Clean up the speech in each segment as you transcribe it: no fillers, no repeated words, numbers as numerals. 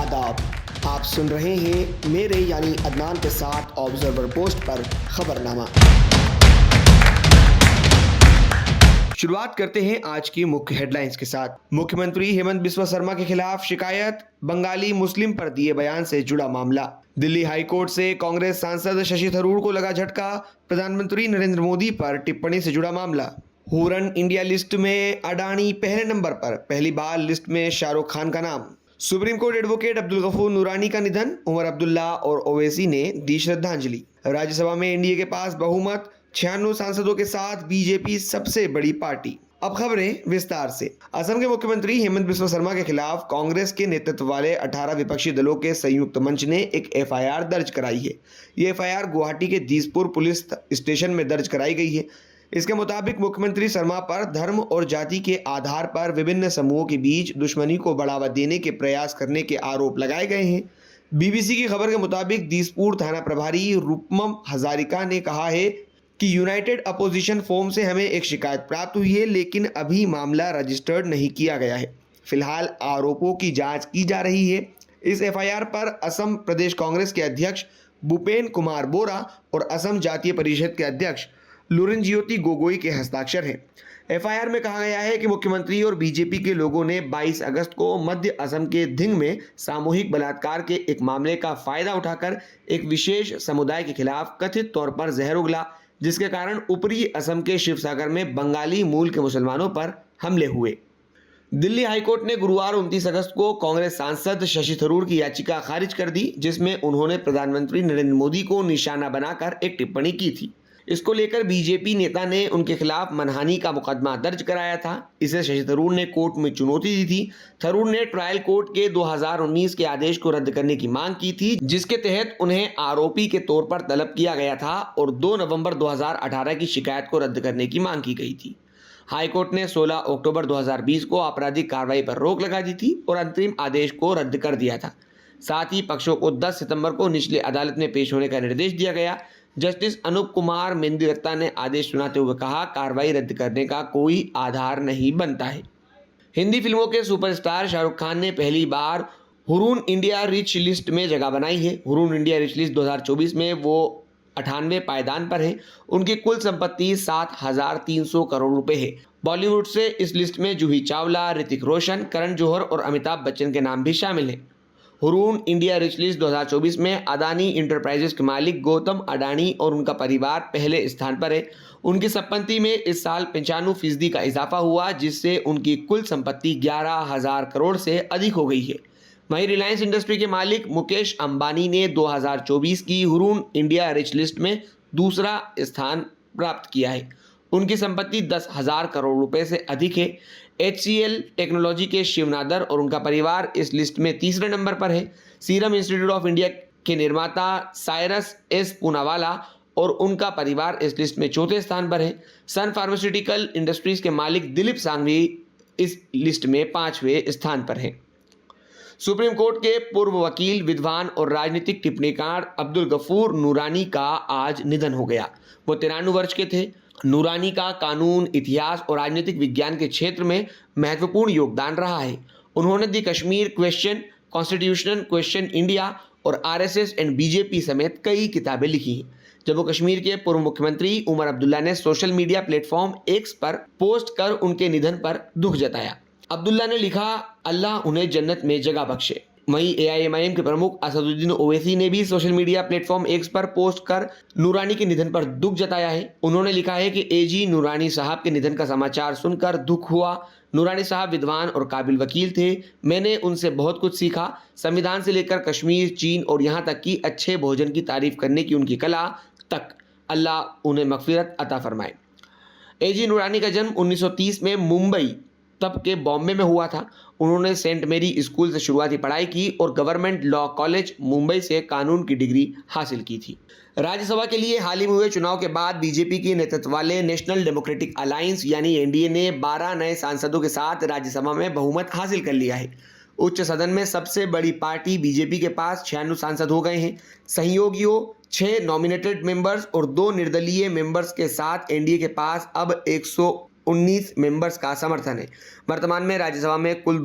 आदाब। आप सुन रहे हैं मेरे यानी अदनान के साथ ऑब्जर्वर पोस्ट पर खबरनामा। शुरुआत करते हैं आज की मुख्य हेडलाइंस के साथ। मुख्यमंत्री हेमंत बिस्वा शर्मा के खिलाफ शिकायत, बंगाली मुस्लिम पर दिए बयान से जुड़ा मामला। दिल्ली हाईकोर्ट से कांग्रेस सांसद शशि थरूर को लगा झटका, प्रधानमंत्री नरेंद्र मोदी पर टिप्पणी से जुड़ा मामला। हुरन इंडिया लिस्ट में अडानी पहले नंबर पर, पहली बार लिस्ट में शाहरुख खान का नाम। Supreme court advocate Abdul Gafoor Noorani का निधन, उमर अब्दुल्ला और ओवैसी ने दी श्रद्धांजलि। राज्यसभा में एनडीए के पास बहुमत, 96 सांसदों के साथ बीजेपी सबसे बड़ी पार्टी। अब खबरें विस्तार से। असम के मुख्यमंत्री हेमंत बिस्वा शर्मा के खिलाफ कांग्रेस के नेतृत्व वाले 18 विपक्षी दलों के संयुक्त मंच ने एक एफआईआर दर्ज कराई है। ये एफआईआर गुवाहाटी के दीसपुर पुलिस स्टेशन में दर्ज कराई गई है। इसके मुताबिक मुख्यमंत्री शर्मा पर धर्म और जाति के आधार पर विभिन्न समूहों के बीच दुश्मनी को बढ़ावा देने के प्रयास करने के आरोप लगाए गए हैं। बीबीसी की खबर के मुताबिक दीसपुर थाना प्रभारी रूपम हजारिका ने कहा है कि यूनाइटेड अपोजिशन फोरम से हमें एक शिकायत प्राप्त हुई है, लेकिन अभी मामला रजिस्टर्ड नहीं किया गया है। फिलहाल आरोपों की जांच की जा रही है। इस एफआईआर पर असम प्रदेश कांग्रेस के अध्यक्ष भूपेन कुमार बोरा और असम जातीय परिषद के अध्यक्ष लुरिनज्योति गोगोई के हस्ताक्षर हैं। एफआईआर में कहा गया है कि मुख्यमंत्री और बीजेपी के लोगों ने 22 अगस्त को मध्य असम के धिंग में सामूहिक बलात्कार के एक मामले का फायदा उठाकर एक विशेष समुदाय के खिलाफ कथित तौर पर जहर उगला, जिसके कारण ऊपरी असम के शिवसागर में बंगाली मूल के मुसलमानों पर हमले हुए। दिल्ली हाईकोर्ट ने गुरुवार 29 अगस्त को कांग्रेस सांसद शशि थरूर की याचिका खारिज कर दी, जिसमें उन्होंने प्रधानमंत्री नरेंद्र मोदी को निशाना बनाकर एक टिप्पणी की थी। इसको लेकर बीजेपी नेता ने उनके खिलाफ मनहानि का मुकदमा दर्ज कराया था। इसे शशि थरूर ने कोर्ट में चुनौती दी थी। थरूर ने ट्रायल कोर्ट के 2019 के आदेश को रद्द करने की मांग की थी, जिसके तहत उन्हें आरोपी के तौर पर तलब किया गया था और 2 नवंबर 2018 की शिकायत को रद्द करने की मांग की गई थी। हाईकोर्ट ने 16 अक्टूबर 2020 को आपराधिक कार्रवाई पर रोक लगा दी थी और अंतरिम आदेश को रद्द कर दिया था। साथ ही पक्षों को 10 सितंबर को निचली अदालत में पेश होने का निर्देश दिया गया। जस्टिस अनूप कुमार मेंदिरत्ता ने आदेश सुनाते हुए कहा, कार्रवाई रद्द करने का कोई आधार नहीं बनता है। हिंदी फिल्मों के सुपरस्टार शाहरुख खान ने पहली बार हुरून इंडिया रिच लिस्ट में जगह बनाई है। हुरून इंडिया रिच लिस्ट 2024 में वो 98वें पायदान पर है। उनकी कुल संपत्ति 7,300 करोड़ रुपए है। बॉलीवुड से इस लिस्ट में जूही चावला, ऋतिक रोशन, करण जौहर और अमिताभ बच्चन के नाम भी शामिल हैं। हुरून इंडिया रिच लिस्ट 2024 में अदानी इंटरप्राइजेस के मालिक गौतम अडानी और उनका परिवार पहले स्थान पर है। उनकी संपत्ति में इस साल 95% का इजाफा हुआ, जिससे उनकी कुल संपत्ति 11,000 करोड़ से अधिक हो गई है। वहीं रिलायंस इंडस्ट्री के मालिक मुकेश अंबानी ने 2024 की हुरून इंडिया रिच लिस्ट में दूसरा स्थान प्राप्त किया है। उनकी संपत्ति 10,000 करोड़ रुपए से अधिक है। HCL टेक्नोलॉजी के शिव नादर और उनका परिवार इस लिस्ट में तीसरे नंबर पर है। सीरम इंस्टीट्यूट ऑफ इंडिया के निर्माता साइरस एस पूनावाला और उनका परिवार इस लिस्ट में चौथे स्थान पर है। सन फार्मास्यूटिकल इंडस्ट्रीज के मालिक दिलीप सांघवी इस लिस्ट में 5वें स्थान पर है। सुप्रीम कोर्ट के पूर्व वकील, विद्वान और राजनीतिक टिप्पणीकार अब्दुल गफूर नूरानी का आज निधन हो गया। वो 93 वर्ष के थे। नूरानी का कानून, इतिहास और राजनीतिक विज्ञान के क्षेत्र में महत्वपूर्ण योगदान रहा है। उन्होंने the Kashmir question, constitutional question India और RSS एंड बीजेपी समेत कई किताबें लिखी हैं। जम्मू कश्मीर के पूर्व मुख्यमंत्री उमर अब्दुल्ला ने सोशल मीडिया प्लेटफॉर्म X पर पोस्ट कर उनके निधन पर दुख जताया। अब्दुल्ला ने लिखा, अल्लाह उन्हें जन्नत में जगह बख्शे। वहीं AIMIM के प्रमुख असदुद्दीन ओवैसी ने भी सोशल मीडिया प्लेटफॉर्म X पर पोस्ट कर नूरानी के निधन पर दुख जताया है। उन्होंने लिखा है कि AG नूरानी साहब के निधन का समाचार सुनकर दुख हुआ। नूरानी साहब विद्वान और काबिल वकील थे। मैंने उनसे बहुत कुछ सीखा। संविधान से लेकर कश्मीर, चीन और यहाँ तक कि अच्छे भोजन की तारीफ करने की उनकी कला तक। अल्लाह उन्हें मगफिरत अता फरमाए। AG नूरानी का जन्म 1930 में मुंबई, तब के बॉम्बे में हुआ था। उन्होंने सेंट मेरी स्कूल से शुरुआती पढ़ाई की और गवर्नमेंट लॉ कॉलेज मुंबई से कानून की डिग्री हासिल की थी। राज्यसभा के लिए हाल ही में हुए चुनाव के बाद बीजेपी के नेतृत्व वाले नेशनल डेमोक्रेटिक अलायंस यानी NDA ने 12 नए सांसदों के साथ राज्यसभा में बहुमत हासिल कर लिया है। उच्च सदन में सबसे बड़ी पार्टी बीजेपी के पास 96 सांसद हो गए हैं। सहयोगियों 6 नॉमिनेटेड मेंबर्स और 2 निर्दलीय मेंबर्स के साथ NDA के पास अब 119 मेंबर्स का समर्थन है। वर्तमान में राज्यसभा में कुल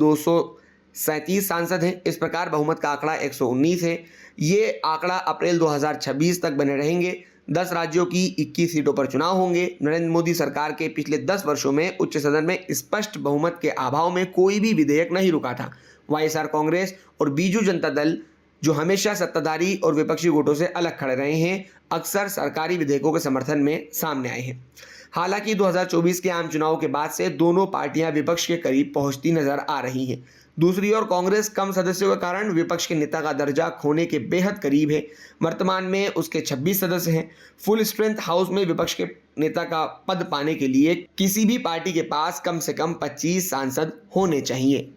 37 सांसद हैं। इस प्रकार बहुमत का आंकड़ा 119 है। ये आंकड़ा अप्रैल 2026 तक बने रहेंगे। 10 राज्यों की 21 सीटों पर चुनाव होंगे। नरेंद्र मोदी सरकार के पिछले 10 वर्षों में उच्च सदन में स्पष्ट बहुमत के अभाव में कोई भी विधेयक नहीं रुका था। वाईएसआर कांग्रेस और बीजू जनता दल, जो हमेशा सत्ताधारी और विपक्षी गुटों से अलग खड़े रहे हैं, अक्सर सरकारी विधेयकों के समर्थन में सामने आए हैं। हालांकि 2024 के आम चुनाव के बाद से दोनों पार्टियां विपक्ष के करीब पहुंचती नजर आ रही हैं। दूसरी ओर कांग्रेस कम सदस्यों के कारण विपक्ष के नेता का दर्जा खोने के बेहद करीब है। वर्तमान में उसके 26 सदस्य हैं। फुल स्ट्रेंथ हाउस में विपक्ष के नेता का पद पाने के लिए किसी भी पार्टी के पास कम से कम 25 सांसद होने चाहिए।